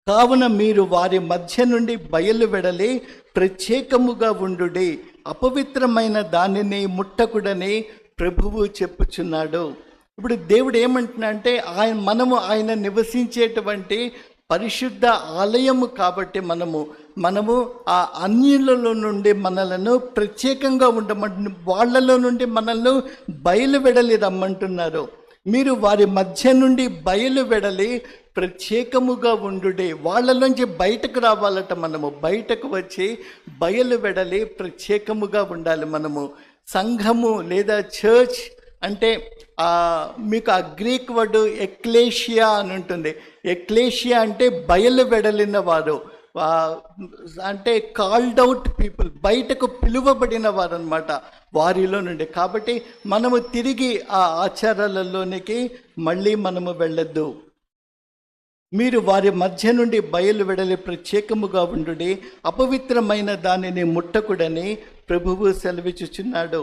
కావున మీరు వారి మధ్య నుండి బయలు వెడలి ప్రత్యేకముగా ఉండుడి, అపవిత్రమైన దానిని ముట్టకుడని ప్రభువు చెప్పుచున్నాడు. ఇప్పుడు దేవుడు ఏమంటున్నా అంటే మనము ఆయన నివసించేటువంటి పరిశుద్ధ ఆలయము కాబట్టి మనము ఆ అన్యులలో నుండి మనలను ప్రత్యేకంగా వాళ్ళలో నుండి మనల్ని బయలు వెడలి రమ్మంటున్నారు. మీరు వారి మధ్య నుండి బయలు వెడలి ప్రత్యేకముగా ఉండుడే. వాళ్ళలోంచి బయటకు రావాలట. మనము బయటకు వచ్చి బయలు వెడలి ప్రత్యేకముగా ఉండాలి. మనము సంఘము లేదా చర్చ్ అంటే మీకు ఆ గ్రీక్ వర్డ్ ఎక్లేషియా అని ఉంటుంది. ఎక్లేషియా అంటే బయలు వెడలిన వారు, అంటే కాల్డ్ అవుట్ పీపుల్, బయటకు పిలువబడిన వారు అనమాట, వారిలో నుండి. కాబట్టి మనము తిరిగి ఆ ఆచారాలలోనికి మళ్ళీ మనము వెళ్ళొద్దు. మీరు వారి మధ్య నుండి బయలు వెడలి ప్రత్యేకముగా ఉండుడి, అపవిత్రమైన దానిని ముట్టకుడని ప్రభువు సెలవిచ్చుచున్నాడు.